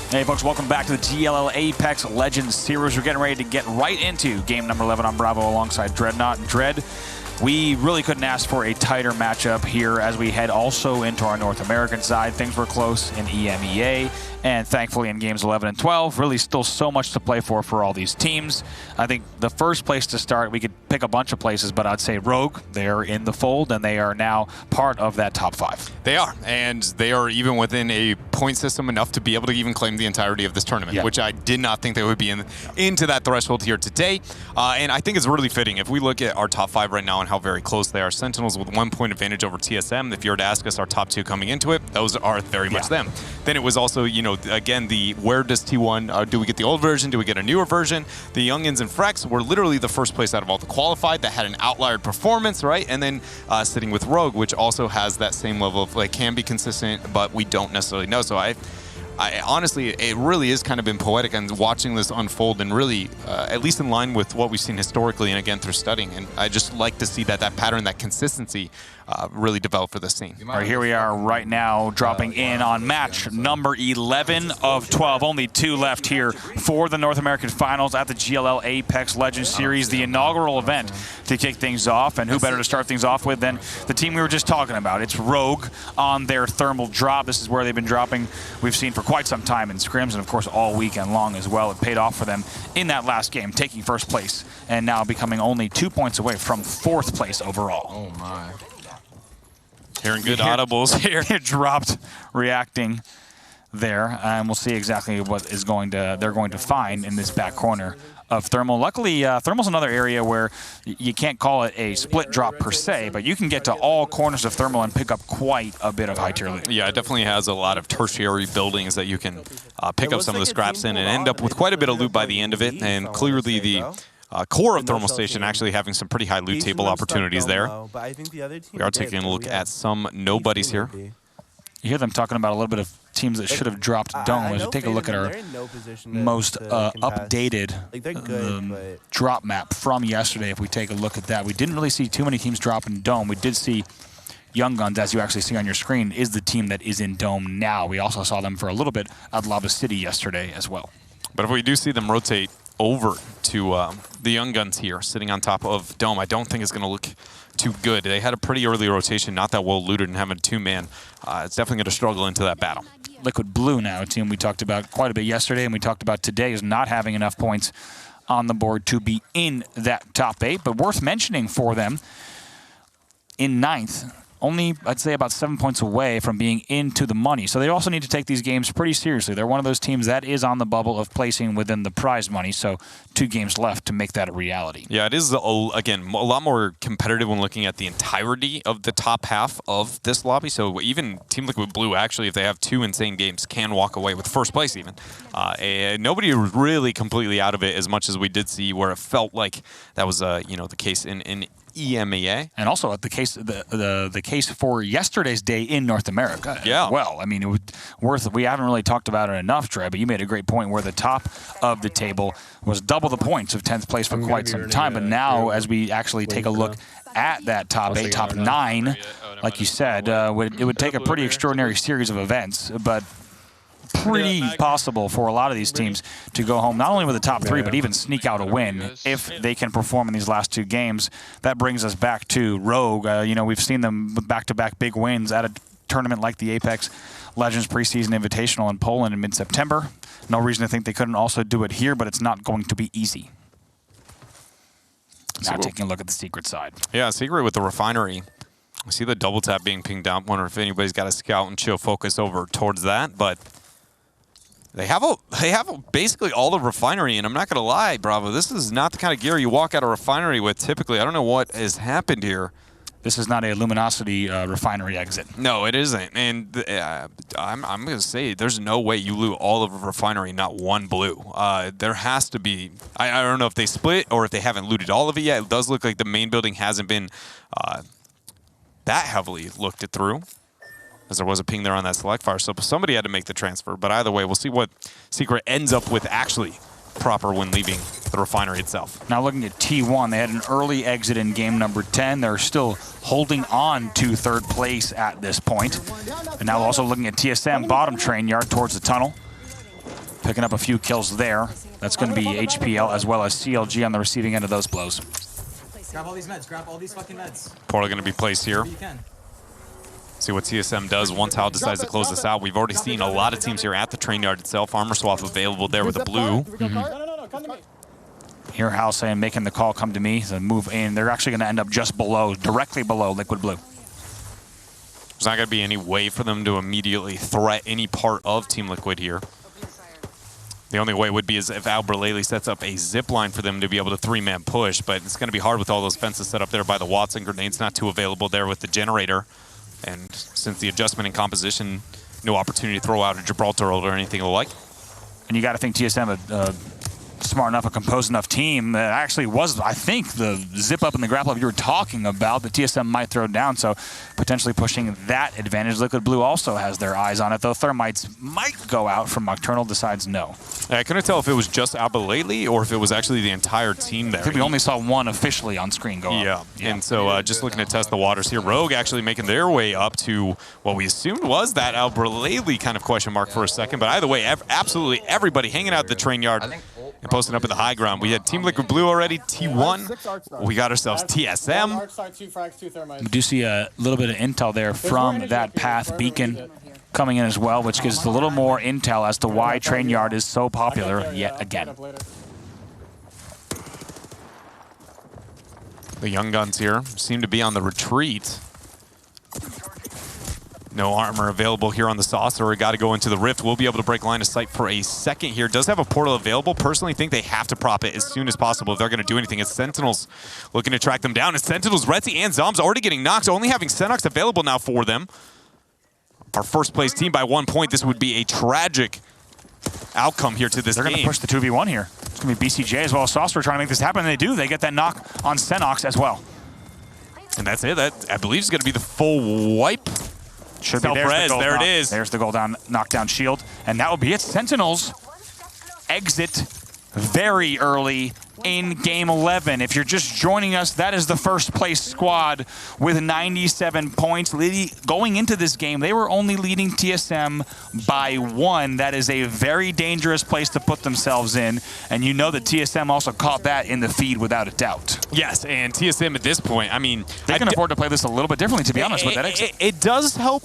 Hey folks, welcome back to the GLL Apex Legends Series. We're getting ready to get right into game number 11 on Bravo alongside Dreadnought and Dread. We really couldn't ask for a tighter matchup here as we head also into our North American side. Things were close in EMEA, and thankfully in games 11 and 12, really still so much to play for all these teams. I think the first place to start, we could pick a bunch of places, but I'd say Rogue, they're in the fold, and they are now part of that top 5. They are, and they are even within a point system enough to be able to even claim the entirety of this tournament, which I did not think they would be into that threshold here today. And I think it's really fitting. If we look at our top 5 right now and how very close they are, Sentinels with 1 point advantage over TSM. If you were to ask us our top 2 coming into it, those are very much them. Then it was also, you know, again, the where does T1, do we get the old version, do we get a newer version? The Youngins and Frex were literally the first place out of all the qualified that had an outlier performance, right? And then sitting with Rogue, which also has that same level of, like, can be consistent, but we don't necessarily know. So I honestly, it really is kind of been poetic and watching this unfold and really, at least in line with what we've seen historically and again through studying. And I just like to see that pattern, that consistency really develop for this team. All right, here we are right now dropping in on match number 11 of 12. Only 2 left here for the North American Finals at the GLL Apex Legends Series, the inaugural event to kick things off. And who better to start things off with than the team we were just talking about. It's Rogue on their thermal drop. This is where they've been dropping, we've seen for quite some time in scrims, and of course all weekend long as well. It paid off for them in that last game, taking first place and now becoming only 2 points away from 4th place overall. Oh my. Hearing good audibles here. It dropped, reacting there, and we'll see exactly what they're going to find in this back corner of Thermal. Luckily, Thermal's another area where you can't call it a split drop per se, but you can get to all corners of Thermal and pick up quite a bit of high tier loot. Yeah, it definitely has a lot of tertiary buildings that you can pick up some of the scraps in and end up with quite a bit of loot by the end of it. And clearly the core of Thermal Station actually having some pretty high loot table opportunities there. We are taking a look at some nobodies here. You hear them talking about a little bit of teams that should have dropped Dome. As we take a look at our most updated drop map from yesterday, if we take a look at that, we didn't really see too many teams dropping Dome. We did see Young Guns, as you actually see on your screen, is the team that is in Dome now. We also saw them for a little bit at Lava City yesterday as well. But if we do see them rotate over to the Young Guns here, sitting on top of Dome, I don't think it's going to look too good. They had a pretty early rotation, not that well looted, and having 2-man, it's definitely going to struggle into that battle. Liquid Blue now, a team we talked about quite a bit yesterday, and we talked about today, is not having enough points on the board to be in that top 8, but worth mentioning for them, in 9th, only, I'd say, about 7 points away from being into the money. So they also need to take these games pretty seriously. They're one of those teams that is on the bubble of placing within the prize money, so 2 games left to make that a reality. Yeah, it is, again, a lot more competitive when looking at the entirety of the top half of this lobby. So even Team Liquid Blue, actually, if they have 2 insane games, can walk away with first place even. Nobody was really completely out of it as much as we did see where it felt like that was the case in EMEA. And also the case for yesterday's day in North America as well. I mean, it was we haven't really talked about it enough, Dre, but you made a great point where the top of the table was double the points of 10th place for quite some time. But now, as we actually take a look at that top 8, top 9, like you said, it would take a pretty extraordinary series of events, but pretty possible for a lot of these teams to go home not only with the top 3, but even sneak out a win if they can perform in these last 2 games. That brings us back to Rogue. We've seen them with back-to-back big wins at a tournament like the Apex Legends Preseason Invitational in Poland in mid-September. No reason to think they couldn't also do it here, but it's not going to be easy. Now taking a look at the Secret side. Yeah, Secret with the Refinery. I see the double tap being pinged out. Wonder if anybody's got a scout and chill focus over towards that, but They have basically all the Refinery, and I'm not going to lie, Bravo, this is not the kind of gear you walk out of Refinery with typically. I don't know what has happened here. This is not a Luminosity Refinery exit. No, it isn't. And I'm going to say there's no way you loot all of Refinery, not 1 blue. There has to be. I don't know if they split or if they haven't looted all of it yet. It does look like the main building hasn't been that heavily looked it through, as there was a ping there on that select fire. So somebody had to make the transfer. But either way, we'll see what Secret ends up with actually proper when leaving the Refinery itself. Now looking at T1, they had an early exit in game number 10. They're still holding on to 3rd place at this point. And now also looking at TSM, bottom train yard towards the tunnel. picking up a few kills there. That's going to be HPL as well as CLG on the receiving end of those blows. Grab all these meds. Grab all these fucking meds. Portal going to be placed here. See what TSM does once Hal decides to close this out. We've already seen a lot of teams here at the train yard itself. Armor swap available there with the blue. Here Hal saying, making the call, come to me, so move in. They're actually going to end up just below, directly below Liquid Blue. There's not going to be any way for them to immediately threat any part of Team Liquid here. The only way would be is if Alberlele sets up a zip line for them to be able to three-man push, but it's going to be hard with all those fences set up there by the Watson. Grenades not too available there with the generator. And since the adjustment in composition, no opportunity to throw out a Gibraltar or anything alike. And you got to think TSM smart enough, a composed enough team that actually was, I think, the zip up and the grapple you were talking about that TSM might throw down. So potentially pushing that advantage. Liquid Blue also has their eyes on it, though Thermites might go out from Nocturnal, decides no. I couldn't tell if it was just Alberlele or if it was actually the entire team there. I think we only saw one officially on screen go up. Yeah, and so just looking to test the waters here. Rogue actually making their way up to what we assumed was that Alberlele kind of question mark for a second. But either way, absolutely everybody hanging out at the train yard and posting up at the high ground. We had Team Liquid Blue already, T1. We got ourselves TSM. We do see a little bit of intel there from that path beacon coming in as well, which gives us a little more intel as to why train yard is so popular yet again. The young guns here seem to be on the retreat. No armor available here on the saucer. We got to go into the rift. We'll be able to break line of sight for a second here. Does have a portal available. Personally think they have to prop it as soon as possible if they're going to do anything. It's Sentinels looking to track them down. It's Sentinels, Retzi, and Zombs already getting knocked. Only having Senox available now for them. Our first place team by 1 point. This would be a tragic outcome here to this They're going to push the 2v1 here. It's going to be BCJ as well as Saucer trying to make this happen, and they do. They get that knock on Senox as well. And that's it. That, I believe, is going to be the full wipe. Should be there it is. There's the knockdown shield, and that will be it. Sentinels exit very early in Game 11. If you're just joining us, that is the first place squad with 97 points. Going into this game, they were only leading TSM by 1. That is a very dangerous place to put themselves in, and you know that TSM also caught that in the feed without a doubt. Yes, and TSM at this point, I mean, they can afford to play this a little bit differently, to be honest, with that exit. It does help.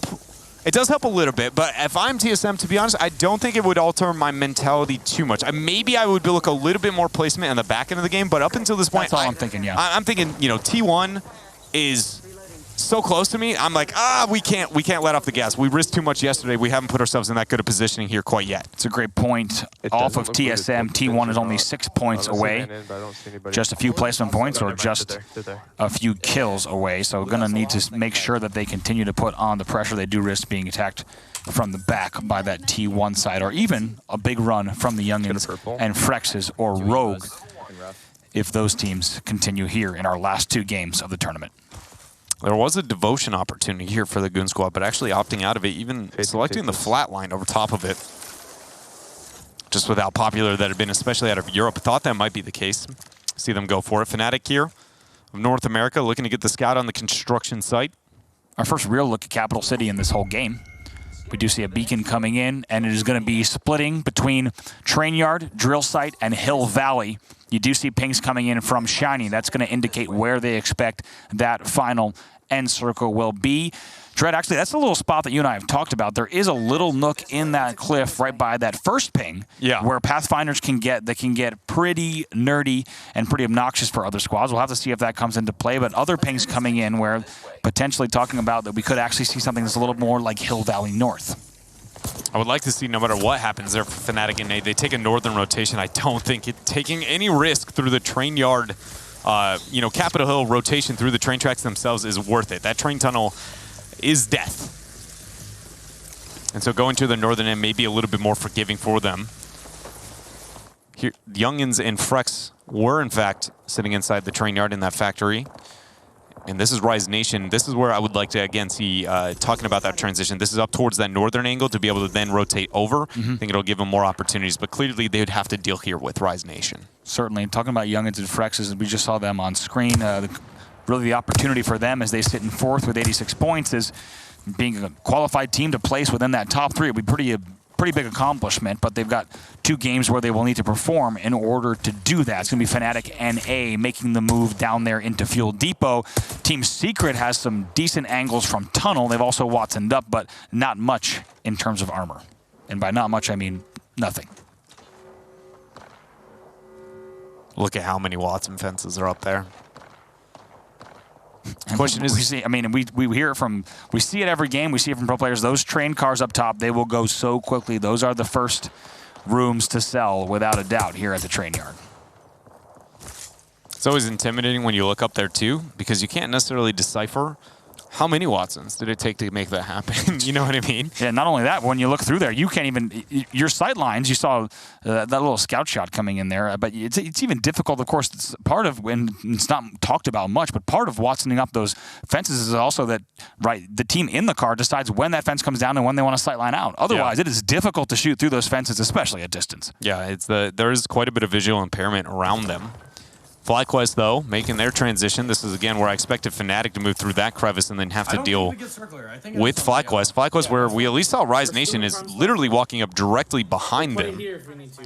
It does help a little bit, but if I'm TSM, to be honest, I don't think it would alter my mentality too much. Maybe I would look a little bit more placement on the back end of the game, but up until this point, that's all I'm thinking, yeah. I'm thinking, you know, T1 is so close to me. I'm like, we can't let off the gas. We risked too much yesterday. We haven't put ourselves in that good a positioning here quite yet. It's a great point. Off of TSM, T1 is only 6 points away. Just a few placement points or just a few kills away. So going to need to make sure that they continue to put on the pressure. They do risk being attacked from the back by that T1 side, or even a big run from the Youngins and Frexes or Rogue if those teams continue here in our last 2 games of the tournament. There was a devotion opportunity here for the Goon Squad, but actually opting out of it, even selecting the flat line over top of it. Just with how popular that had been, especially out of Europe. Thought that might be the case. See them go for it. Fnatic here of North America looking to get the scout on the construction site. Our first real look at Capital City in this whole game. We do see a beacon coming in, and it is going to be splitting between Train Yard, Drill Site, and Hill Valley. You do see pings coming in from Shiny. That's going to indicate where they expect that final end circle will be. Dread, actually, that's a little spot that you and I have talked about. There is a little nook in that cliff right by that first ping where Pathfinders can get pretty nerdy and pretty obnoxious for other squads. We'll have to see if that comes into play, but other pings coming in where potentially talking about that we could actually see something that's a little more like Hill Valley North. I would like to see, no matter what happens there for Fnatic and Nate, they take a northern rotation. I don't think taking any risk through the train yard, Capitol Hill rotation through the train tracks themselves is worth it. That train tunnel is death. And so going to the northern end may be a little bit more forgiving for them. Here, Youngins and Frex were, in fact, sitting inside the train yard in that factory. And this is Rise Nation. This is where I would like to, again, see, talking about that transition. This is up towards that northern angle to be able to then rotate over. I think it'll give them more opportunities. But clearly, they would have to deal here with Rise Nation. Certainly. Talking about Youngins and Frexes, we just saw them on screen. Really, the opportunity for them as they sit in 4th with 86 points is being a qualified team to place within that top 3. It would be pretty big accomplishment, but they've got 2 games where they will need to perform in order to do that. It's going to be Fnatic NA making the move down there into Fuel Depot. Team Secret has some decent angles from Tunnel. They've also Watsoned up, but not much in terms of armor. And by not much, I mean nothing. Look at how many Watson fences are up there. The question is, we hear it from, we see it every game. We see it from pro players. Those train cars up top, they will go so quickly. Those are the first rooms to sell, without a doubt, here at the train yard. It's always intimidating when you look up there too, because you can't necessarily decipher how many Watsons did it take to make that happen. You know what I mean? Yeah, not only that, when you look through there, you can't even, your sight lines, you saw that little scout shot coming in there, but it's even difficult, of course, it's part of, when it's not talked about much, but part of Watsoning up those fences is also that, right, the team in the car decides when that fence comes down and when they want to sight line out. Otherwise, it is difficult to shoot through those fences, especially at distance. Yeah, there is quite a bit of visual impairment around them. FlyQuest, though, making their transition. This is, again, where I expected Fnatic to move through that crevice and then have to deal with FlyQuest. FlyQuest, where we at least saw Rise Nation, is literally walking up directly behind them.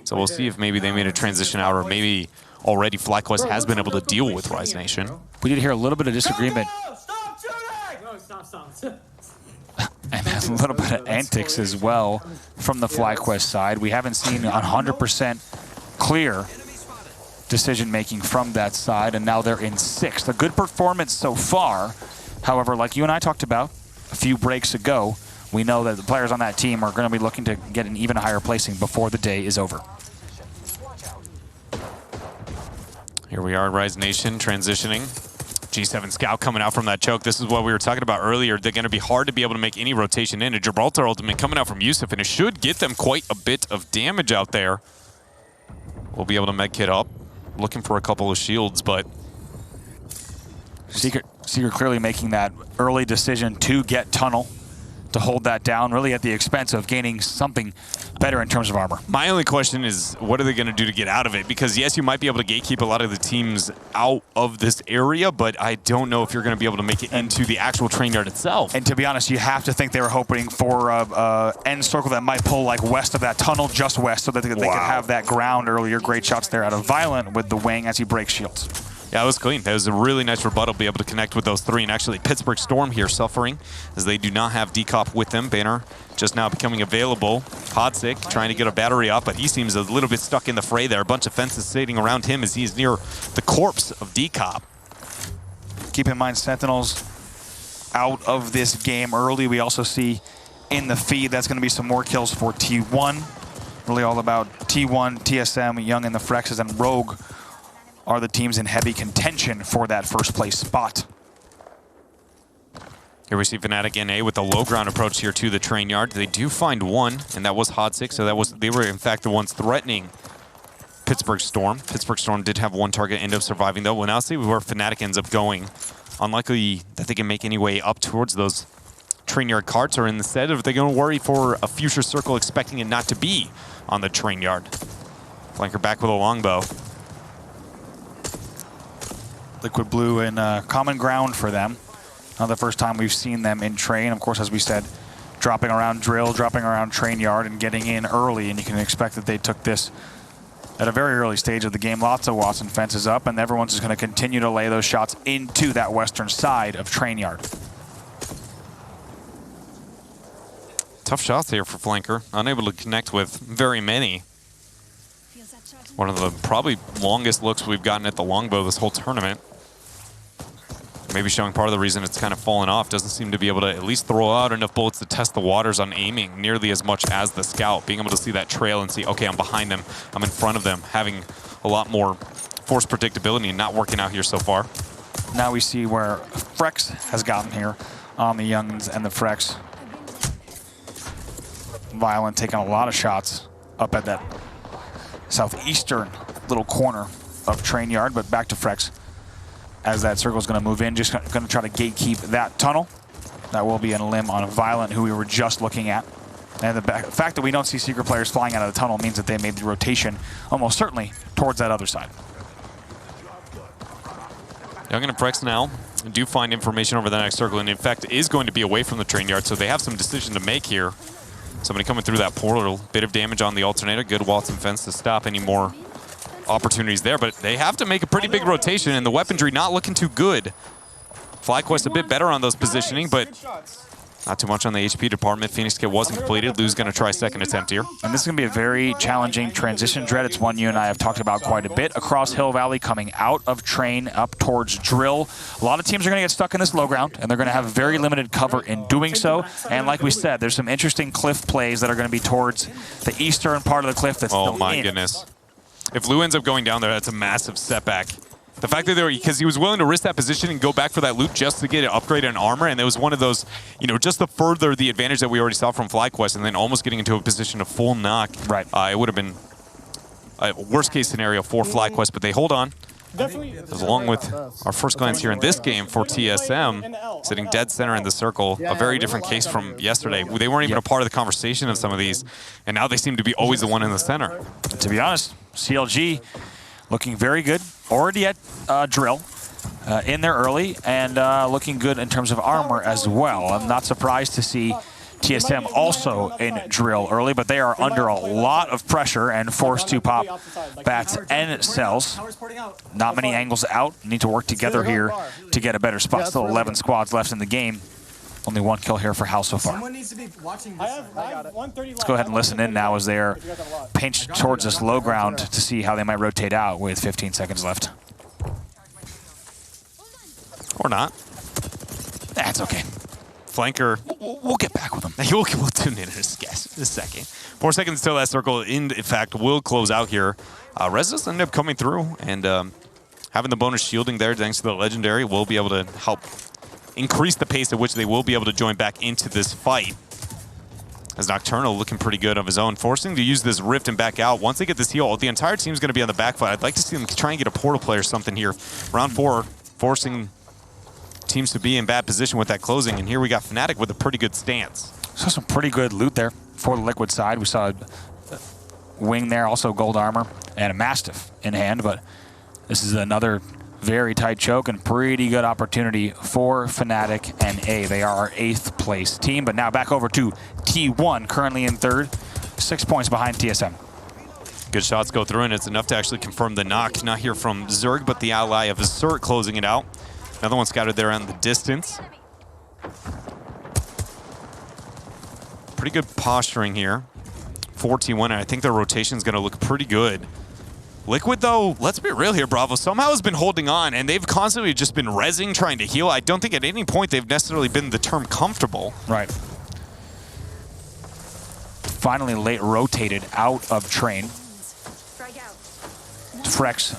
So we'll see if maybe they made a transition out, or maybe already FlyQuest has been able to deal with Rise Nation. We did hear a little bit of disagreement. Stop shooting! No, stop. And a little bit of antics as well from the FlyQuest side. We haven't seen 100% clear decision-making from that side, and now they're in 6th. A good performance so far. However, like you and I talked about a few breaks ago, we know that the players on that team are going to be looking to get an even higher placing before the day is over. Here we are, Rise Nation transitioning. G7 Scout coming out from that choke. This is what we were talking about earlier. They're going to be hard to be able to make any rotation in. A Gibraltar ultimate coming out from Yusuf, and it should get them quite a bit of damage out there. We'll be able to med kit up. Looking for a couple of shields, but Secret clearly making that early decision to get Tunnel, to hold that down, really at the expense of gaining something better in terms of armor. My only question is, what are they going to do to get out of it? Because yes, you might be able to gatekeep a lot of the teams out of this area, but I don't know if you're going to be able to make it into the actual train yard itself. And to be honest, you have to think they were hoping for a end circle that might pull like west of that tunnel, just west, so that they could have that ground earlier. Great shots there out of Violent with the wing as he breaks shields. Yeah, it was clean. That was a really nice rebuttal, be able to connect with those 3. And actually, Pittsburgh Storm here suffering as they do not have decop with them. Banner just now becoming available. Podsick trying to get a battery up, but he seems a little bit stuck in the fray there. A bunch of fences sitting around him as he's near the corpse of decop. Keep in mind, Sentinels out of this game early. We also see in the feed that's going to be some more kills for T1. Really all about T1, TSM, Young and the Frexes, and Rogue are the teams in heavy contention for that first place spot. Here we see Fnatic NA with the low ground approach here to the train yard. They do find one, and that was Hodsick, so they were in fact the ones threatening Pittsburgh Storm. Pittsburgh Storm did have one target end up surviving though. We'll now see where Fnatic ends up going. Unlikely that they can make any way up towards those train yard carts, or instead are they going to worry for a future circle expecting it not to be on the train yard. Flanker back with a longbow. Liquid Blue in common ground for them. Not the first time we've seen them in train. Of course, as we said, dropping around drill, dropping around train yard, and getting in early. And you can expect that they took this at a very early stage of the game. Lots of Watson fences up, and everyone's just going to continue to lay those shots into that western side of train yard. Tough shots here for Flanker. Unable to connect with very many. One of the probably longest looks we've gotten at the longbow this whole tournament. Maybe showing part of the reason it's kind of fallen off. Doesn't seem to be able to at least throw out enough bullets to test the waters on aiming nearly as much as the scout. Being able to see that trail and see, okay, I'm behind them, I'm in front of them, having a lot more force predictability and not working out here so far. Now we see where Frex has gotten here on the Youngs and the Frex. Violent taking a lot of shots up at that southeastern little corner of train yard, but back to Frex as that circle is going to move in. Just going to try to gatekeep that tunnel. That will be a limb on Violent, who we were just looking at. And the fact that we don't see Secret players flying out of the tunnel means that they made the rotation almost certainly towards that other side. Young and Frex now do find information over the next circle, and in fact is going to be away from the train yard, so they have some decision to make here. Somebody coming through that portal. Bit of damage on the alternator. Good walls and fence to stop any more opportunities there. But they have to make a pretty big rotation, and the weaponry not looking too good. FlyQuest a bit better on those positioning, but not too much on the HP department. Phoenix kit wasn't completed. Lou's going to try second attempt here. And this is going to be a very challenging transition, Dread. It's one you and I have talked about quite a bit. Across Hill Valley, coming out of Train, up towards Drill. A lot of teams are going to get stuck in this low ground, and they're going to have very limited cover in doing so. And like we said, there's some interesting cliff plays that are going to be towards the eastern part of the cliff that's still in. Oh my goodness. If Lou ends up going down there, that's a massive setback. The fact that they were, because he was willing to risk that position and go back for that loop just to get an upgrade in armor, and it was one of those, you know, just to further the advantage that we already saw from FlyQuest, and then almost getting into a position of full knock. Right. It would have been a worst case scenario for FlyQuest, but they hold on. As along with our first glance here in this game for TSM, sitting dead center in the circle, a very different case from yesterday. They weren't even a part of the conversation of some of these, and now they seem to be always the one in the center. And to be honest, CLG looking very good. Already at Drill in there early, and looking good in terms of armor as well. I'm not surprised to see TSM also in Drill early, but they are under a lot of pressure and forced to pop bats and cells. Not many angles out. Need to work together here to get a better spot. Still 11 squads left in the game. Only one kill here for House so far. Needs to be watching Let's go ahead and listen in now as they're pinched towards this low ground to see how they might rotate out with 15 seconds left. Or not. That's okay. Flanker. We'll get back with them. We'll tune in a second. 4 seconds till that circle, in fact, will close out here. Resis ended up coming through, and having the bonus shielding there thanks to the Legendary will be able to help increase the pace at which they will be able to join back into this fight. As Nocturnal looking pretty good of his own, forcing to use this rift and back out. Once they get this heal, the entire team's going to be on the back foot. I'd like to see them try and get a portal play or something here. Round 4, forcing teams to be in bad position with that closing, and here we got Fnatic with a pretty good stance. Saw some pretty good loot there for the Liquid side. We saw a wing there, also gold armor, and a Mastiff in hand, but this is another very tight choke and pretty good opportunity for Fnatic and A. They are our 8th place team, but now back over to T1, currently in 3rd, 6 points behind TSM. Good shots go through, and it's enough to actually confirm the knock. Not here from Zerg, but the ally of Assert closing it out. Another one scattered there on the distance. Pretty good posturing here for T1, and I think their rotation is going to look pretty good. Liquid, though, let's be real here, Bravo, somehow has been holding on, and they've constantly just been rezzing, trying to heal. I don't think at any point they've necessarily been the term comfortable. Right. Finally late rotated out of Train. Frex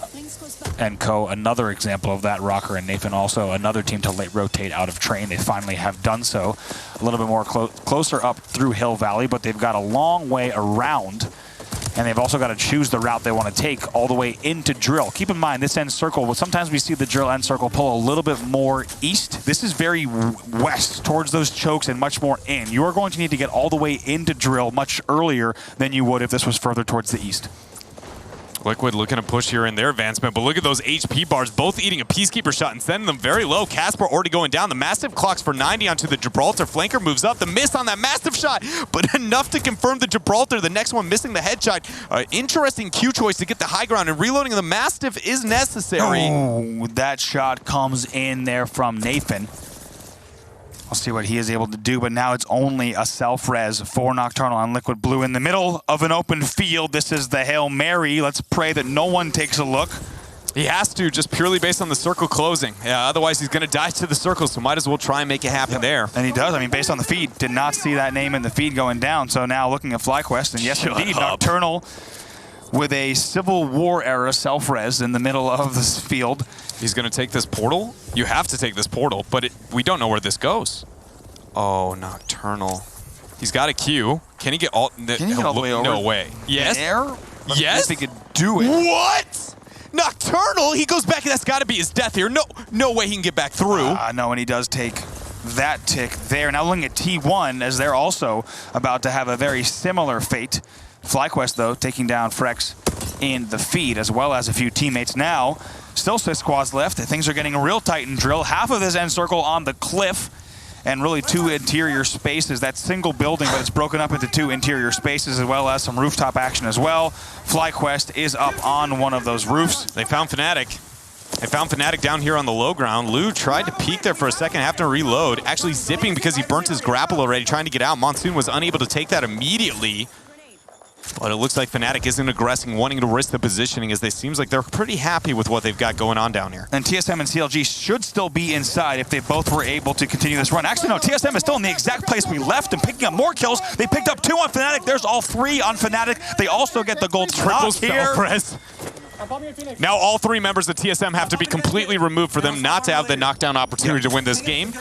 and Co, another example of that. Rocker and Nathan also another team to late rotate out of Train. They finally have done so. A little bit more closer up through Hill Valley, but they've got a long way around. And they've also got to choose the route they want to take all the way into Drill. Keep in mind, this end circle, well, sometimes we see the Drill end circle pull a little bit more east. This is very west towards those chokes and much more in. You are going to need to get all the way into Drill much earlier than you would if this was further towards the east. Liquid looking to push here in their advancement, but look at those HP bars, both eating a Peacekeeper shot and sending them very low. Casper already going down. The Mastiff clocks for 90 onto the Gibraltar. Flanker moves up. The miss on that Mastiff shot, but enough to confirm the Gibraltar. The next one missing the headshot. Interesting Q choice to get the high ground, and reloading the Mastiff is necessary. Oh, that shot comes in there from Nathan. We'll see what he is able to do, but now it's only a self-res for Nocturnal on Liquid Blue in the middle of an open field. This is the Hail Mary. Let's pray that no one takes a look. He has to, just purely based on the circle closing. Yeah, otherwise he's going to die to the circle, so might as well try and make it happen there. And he does. I mean, based on the feed, did not see that name in the feed going down. So now looking at FlyQuest, and yes, indeed, Nocturnal with a Civil War era self-res in the middle of this field. He's going to take this portal. You have to take this portal, but we don't know where this goes. Oh, Nocturnal. He's got a Q. Can he get all... Can he get all the way over? No way. Yes? Air? Yes? He could do it. What? Nocturnal? He goes back, and that's got to be his death here. No way he can get back through. No, and he does take that tick there. Now looking at T1, as they're also about to have a very similar fate. FlyQuest, though, taking down Frex in the feed, as well as a few teammates now. Still 6 squads left. Things are getting real tight in Drill. Half of this end circle on the cliff. and really 2 interior spaces. That single building, but it's broken up into 2 interior spaces, as well as some rooftop action as well. FlyQuest is up on one of those roofs. They found Fnatic. They found Fnatic down here on the low ground. Lou tried to peek there for a second, have to reload. Actually zipping because he burnt his grapple already, trying to get out. Monsoon was unable to take that immediately. But it looks like Fnatic isn't aggressing, wanting to risk the positioning, as they seems like they're pretty happy with what they've got going on down here. And TSM and CLG should still be inside if they both were able to continue this run. Actually, no, TSM is still in the exact place we left and picking up more kills. They picked up 2 on Fnatic. There's all 3 on Fnatic. They also get the gold triple here. Now all 3 members of TSM have to be completely removed for them not to have the knockdown opportunity to win this game.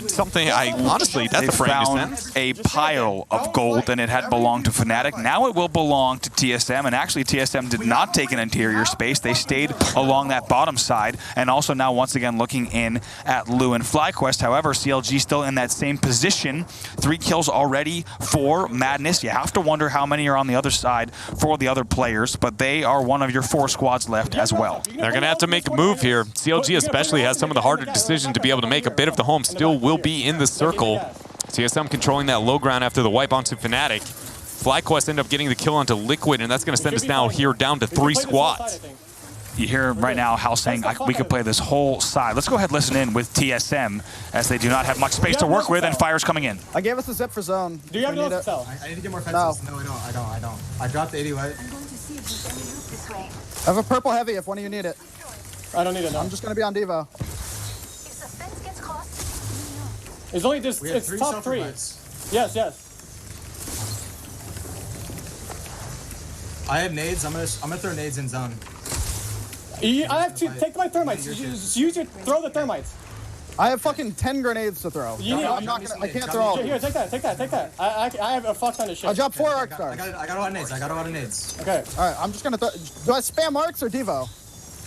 Something honestly, that's a brand new sense. A pile of gold, and it had belonged to Fnatic. Now it will belong to TSM, and actually TSM did not take an interior space. They stayed along that bottom side, and also now once again looking in at Lou and FlyQuest. However, CLG still in that same position. 3 kills already for Madness. You have to wonder how many are on the other side for the other players, but they are one of your 4 squads left as well. They're going to have to make a move here. CLG especially has some of the harder decisions to be able to make. A bit of the home still will be in the circle. TSM controlling that low ground after the wipe onto Fnatic. FlyQuest end up getting the kill onto Liquid, and that's going to send us now here down to 3 squads. You hear right now Hal saying we could play this whole side. Let's go ahead and listen in with TSM, as they do not have much space to work with, and fire's coming in. I gave us a zip for zone. Do you have no to sell? I need to get more fences. No, I don't. I dropped 80 white. I have a purple heavy if one of you need it. I don't need it, no. I'm just going to be on Devo. It's only just, it's top 3. Yes. I have nades. I'm gonna throw nades in zone. I have to take my thermites. Throw the thermites. I have fucking 10 grenades to throw. I can't throw all. Here, take that. I have a fuck ton of shit. I dropped 4 arc stars. I got a lot of nades. Okay. All right, I'm just gonna throw. Do I spam arcs or Devo?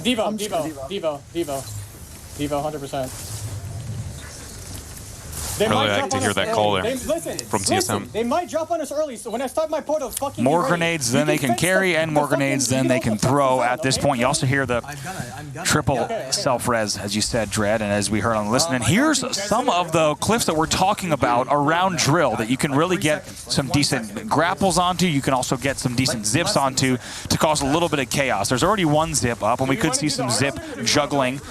Devo, 100%. They really might like to hear that early. call there Listen, from TSM. They might drop on us early, so when I start my portal, fucking More grenades than they can carry, and more grenades than they can throw at this point. You also hear the triple self-res, as you said, Dread, and as we heard on the listen. And here's some of the cliffs that we're talking about around Drill that you can really get some decent grapples onto. You can also get some decent zips onto to cause a little bit of chaos. There's already 1 zip up, and we could see some zip juggling.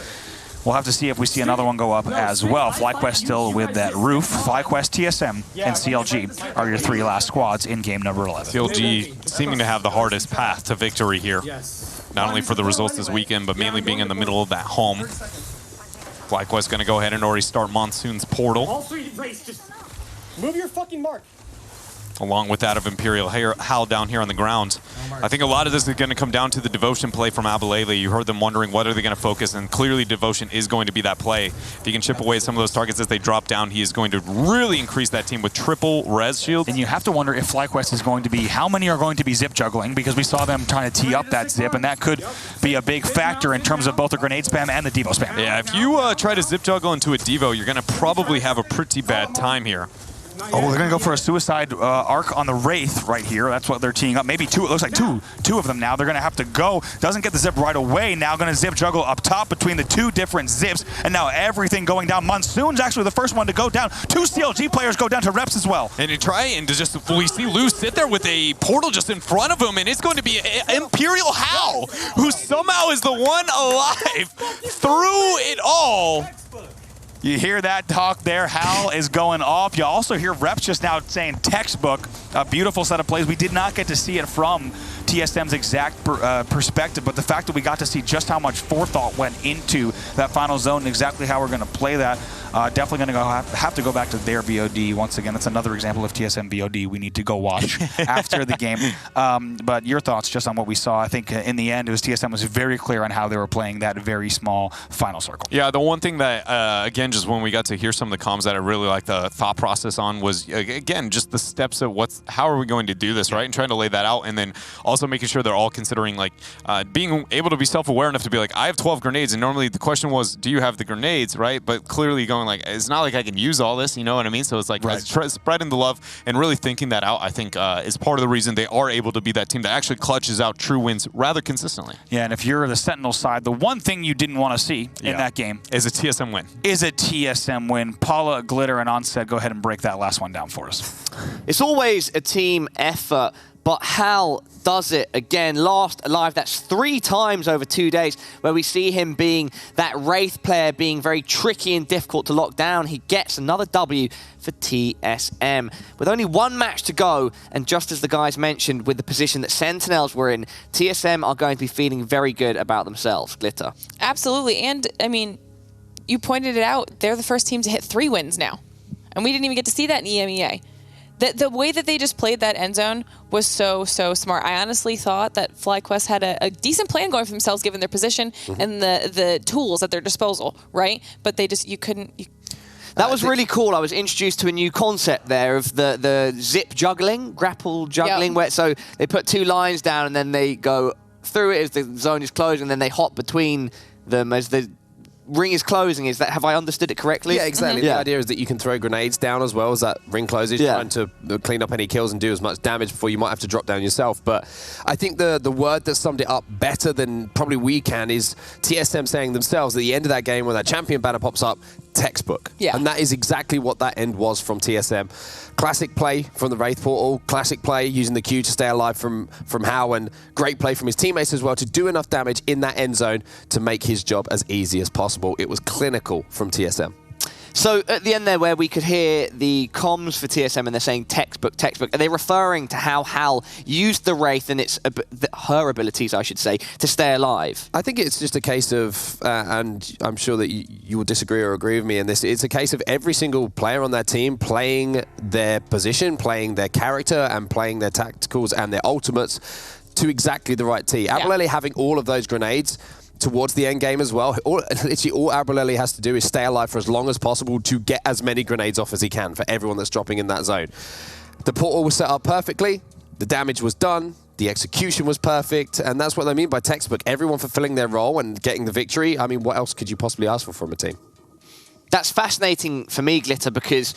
We'll have to see if we see another one go up as well. FlyQuest still with that roof. FlyQuest, TSM, and CLG are your 3 last squads in game number 11. CLG seeming to have the hardest path to victory here. Not only for the results this weekend, but mainly being in the middle of that home. FlyQuest going to go ahead and already start Monsoon's portal. All 3 race, just move your fucking mark. Along with that of Imperial Hal down here on the ground. I think a lot of this is going to come down to the Devotion play from Abilele. You heard them wondering what are they going to focus, and clearly Devotion is going to be that play. If he can chip away some of those targets as they drop down, he is going to really increase that team with triple res shield. And you have to wonder if FlyQuest is going to be, how many are going to be zip juggling, because we saw them trying to tee up that zip, and that could be a big factor in terms of both the grenade spam and the Devo spam. Yeah, if you try to zip juggle into a Devo, you're going to probably have a pretty bad time here. Oh, they're going to go for a suicide arc on the Wraith right here. That's what they're teeing up. Maybe 2. It looks like two of them now. They're going to have to go. Doesn't get the zip right away. Now going to zip juggle up top between the 2 different zips. And now everything going down. Monsoon's actually the first one to go down. 2 CLG players go down to reps as well. And we see Lou sit there with a portal just in front of him, and it's going to be Imperial Hal, who somehow is the one alive through it all. You hear that talk there. Hal is going off. You also hear reps just now saying textbook. A beautiful set of plays. We did not get to see it from TSM's exact perspective, but the fact that we got to see just how much forethought went into that final zone and exactly how we're going to play that, definitely going to have to go back to their VOD. Once again, that's another example of TSM VOD we need to go watch after the game. But your thoughts just on what we saw. I think in the end, TSM was very clear on how they were playing that very small final circle. Yeah, the one thing that, again, just when we got to hear some of the comms that I really liked the thought process on was, again, just the steps of how are we going to do this, right? And trying to lay that out, and then also making sure they're all considering, like, being able to be self-aware enough to be like, I have 12 grenades, and normally the question was, do you have the grenades, right? But clearly going going like, it's not like I can use all this, you know what I mean? So it's like spreading the love and really thinking that out, I think, is part of the reason they are able to be that team that actually clutches out true wins rather consistently. Yeah, and if you're the Sentinel side, the one thing you didn't want to see in that game is a TSM win. Paula, Glitter, and Onset, go ahead and break that last one down for us. It's always a team effort, but Hal does it again. Last alive, that's 3 times over 2 days where we see him being that Wraith player, being very tricky and difficult to lock down. He gets another W for TSM. With only 1 match to go, and just as the guys mentioned with the position that Sentinels were in, TSM are going to be feeling very good about themselves. Glitter. Absolutely, and I mean, you pointed it out, they're the first team to hit 3 wins now. And we didn't even get to see that in EMEA. The way that they just played that end zone was so smart. I honestly thought that FlyQuest had a decent plan going for themselves given their position and the tools at their disposal, right? But they just, you couldn't... That was really cool. I was introduced to a new concept there of the zip juggling, grapple juggling, where so they put 2 lines down and then they go through it as the zone is closed and then they hop between them as the ring is closing. Is that, have I understood it correctly? Yeah, exactly. The idea is that you can throw grenades down as well as that ring closes, trying to clean up any kills and do as much damage before you might have to drop down yourself. But I think the word that summed it up better than probably we can is TSM saying themselves at the end of that game when that champion banner pops up, textbook. Yeah. And that is exactly what that end was from TSM. Classic play from the Wraith portal, classic play using the Q to stay alive from Hao, and great play from his teammates as well to do enough damage in that end zone to make his job as easy as possible. It was clinical from TSM. So at the end there where we could hear the comms for TSM and they're saying textbook, are they referring to how Hal used the Wraith and her abilities, I should say, to stay alive? I think it's just a case of, and I'm sure that you will disagree or agree with me in this, it's a case of every single player on that team playing their position, playing their character, and playing their tacticals and their ultimates to exactly the right tee. Abreleli having all of those grenades towards the end game as well. Literally all Abreleli has to do is stay alive for as long as possible to get as many grenades off as he can for everyone that's dropping in that zone. The portal was set up perfectly, the damage was done, the execution was perfect, and that's what I mean by textbook. Everyone fulfilling their role and getting the victory. I mean, what else could you possibly ask for from a team? That's fascinating for me, Glitter, because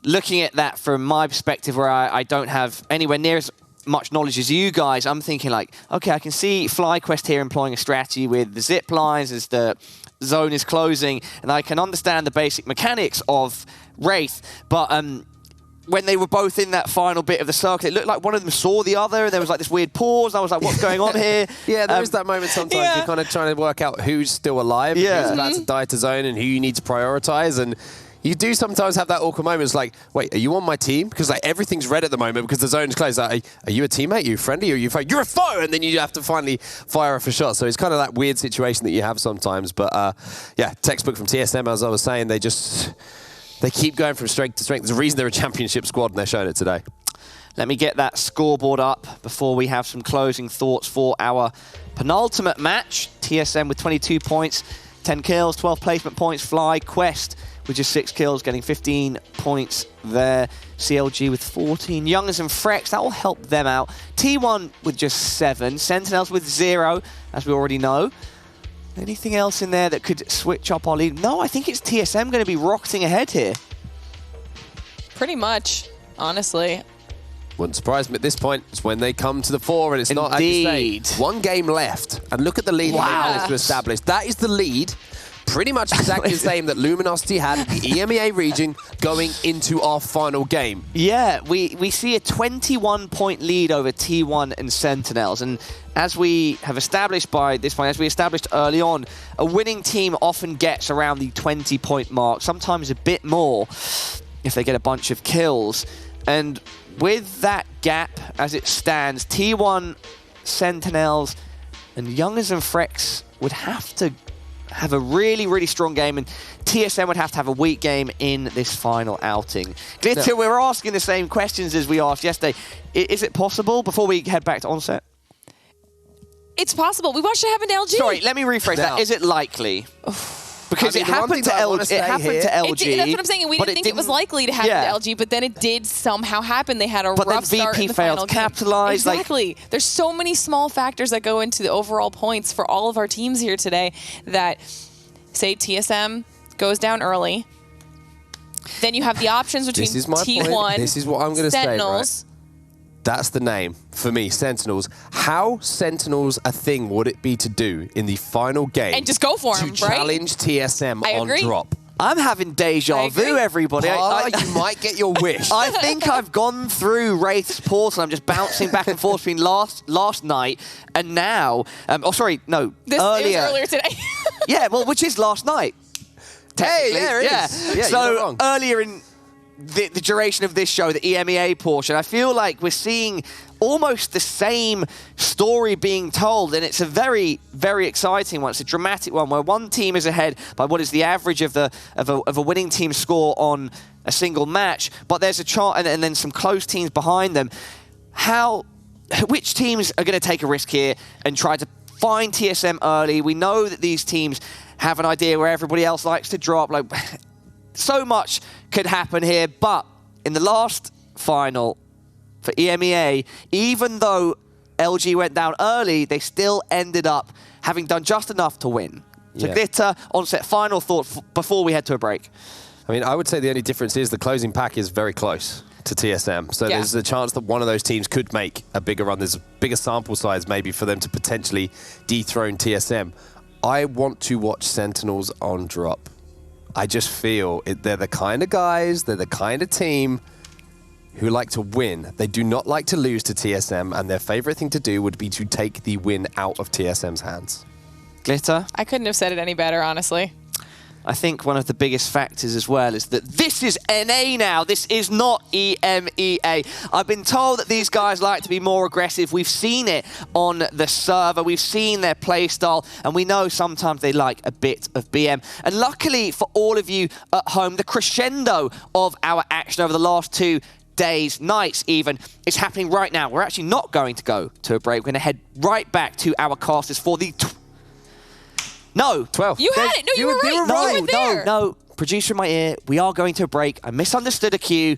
looking at that from my perspective where I don't have anywhere near as much knowledge as you guys, I'm thinking like, okay, I can see FlyQuest here employing a strategy with the zip lines as the zone is closing, and I can understand the basic mechanics of Wraith, but when they were both in that final bit of the circle, it looked like one of them saw the other, and there was like this weird pause, and I was like, what's going on here? Yeah, there is that moment sometimes you're kind of trying to work out who's still alive, who's about to die to zone, and who you need to prioritize, and you do sometimes have that awkward moment. It's like, wait, are you on my team? Because like everything's red at the moment because the zone's closed. Like, are you a teammate? Are you a friendly? Are you a foe? You're a foe! And then you have to finally fire off a shot. So it's kind of that weird situation that you have sometimes. But yeah, textbook from TSM, as I was saying, they keep going from strength to strength. There's a reason they're a championship squad and they're showing it today. Let me get that scoreboard up before we have some closing thoughts for our penultimate match. TSM with 22 points, 10 kills, 12 placement points. FlyQuest with just 6 kills, getting 15 points there. CLG with 14. Youngers and Frex, that will help them out. T1 with just 7. Sentinels with 0, as we already know. Anything else in there that could switch up our lead? No, I think it's TSM going to be rocketing ahead here. Pretty much, honestly. Wouldn't surprise me at this point. It's when they come to the fore, and it's not, as you say, 1 game left. And look at the lead they managed to establish. That is the lead, pretty much exactly the same that Luminosity had in the EMEA region going into our final game. Yeah, we see a 21-point lead over T1 and Sentinels. And as we have established by this point, as we established early on, a winning team often gets around the 20-point mark, sometimes a bit more if they get a bunch of kills. And with that gap as it stands, T1, Sentinels, and Youngers and Frex would have to have a really, really strong game, and TSM would have to have a weak game in this final outing. Glitter, we're asking the same questions as we asked yesterday. Is it possible, before we head back to Onset? It's possible. We watched it happen to LG. Sorry, let me rephrase that. Is it likely? Because it happened to LG. That's what I'm saying. We didn't think it was likely to happen to LG, but then it did somehow happen. They had a rough start in the final game. But then VP failed to capitalize. Exactly. There's so many small factors that go into the overall points for all of our teams here today that, say, TSM goes down early, Then you have the options between This is my T1, point. This is what I'm going to say, Sentinels. right? That's the name for me, Sentinels. How Sentinels a thing would it be to do in the final game? And just go for them, to right? challenge TSM I on agree. drop. I'm having deja vu, everybody. You might get your wish. I think I've gone through Wraith's portal. I'm just bouncing back and forth between last night and now. It was earlier today. Yeah, well, which is last night. Hey, yeah, it Yeah. is. Yeah, you're not So wrong. earlier in the duration of this show, the EMEA portion, I feel like we're seeing almost the same story being told, and it's a very, very exciting one. It's a dramatic one where one team is ahead by what is the average of a winning team score on a single match, but there's a chart and then some close teams behind them. Which teams are going to take a risk here and try to find TSM early? We know that these teams have an idea where everybody else likes to drop. Like, so much could happen here, but in the last final for EMEA, even though LG went down early, they still ended up having done just enough to win. So Glitter, Onset, final thought before we head to a break. I mean, I would say the only difference is the closing pack is very close to TSM. So there's a chance that one of those teams could make a bigger run. There's a bigger sample size maybe for them to potentially dethrone TSM. I want to watch Sentinels on drop. I just feel they're the kind of guys, they're the kind of team who like to win. They do not like to lose to TSM, and their favorite thing to do would be to take the win out of TSM's hands. Glitter? I couldn't have said it any better, honestly. I think one of the biggest factors as well is that this is NA now. This is not EMEA. I've been told that these guys like to be more aggressive. We've seen it on the server. We've seen their play style, and we know sometimes they like a bit of BM. And luckily for all of you at home, the crescendo of our action over the last 2 days, nights even, is happening right now. We're actually not going to go to a break. We're going to head right back to our casters for the... No. 12. You had it. No, you were right. You were there. No. Producer in my ear, we are going to a break. I misunderstood a cue.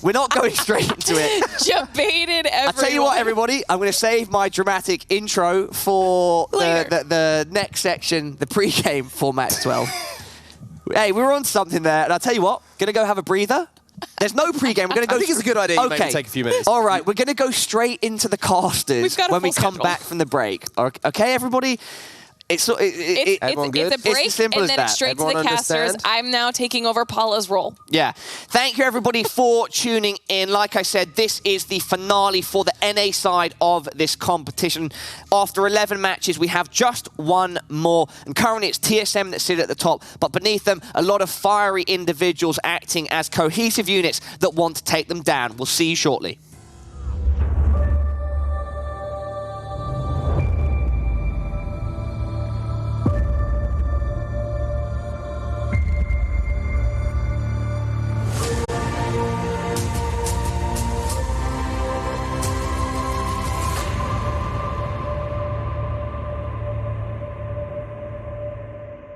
We're not going straight into it. Debated everyone. I'll tell you what, everybody. I'm going to save my dramatic intro for the next section, the pre-game for Match 12. Hey, we were on something there. And I'll tell you what, going to go have a breather. There's no pre-game. We're going to go. I think it's a good idea. Okay. Maybe take a few minutes. All right, we're going to go straight into the casters when we come back from the break. Okay, everybody? It's a break, it's as simple and as then that. it's straight Everyone to the casters. understand? I'm now taking over Paula's role. Yeah. Thank you, everybody, for tuning in. Like I said, this is the finale for the NA side of this competition. After 11 matches, we have just one more. And currently, it's TSM that sit at the top. But beneath them, a lot of fiery individuals acting as cohesive units that want to take them down. We'll see you shortly.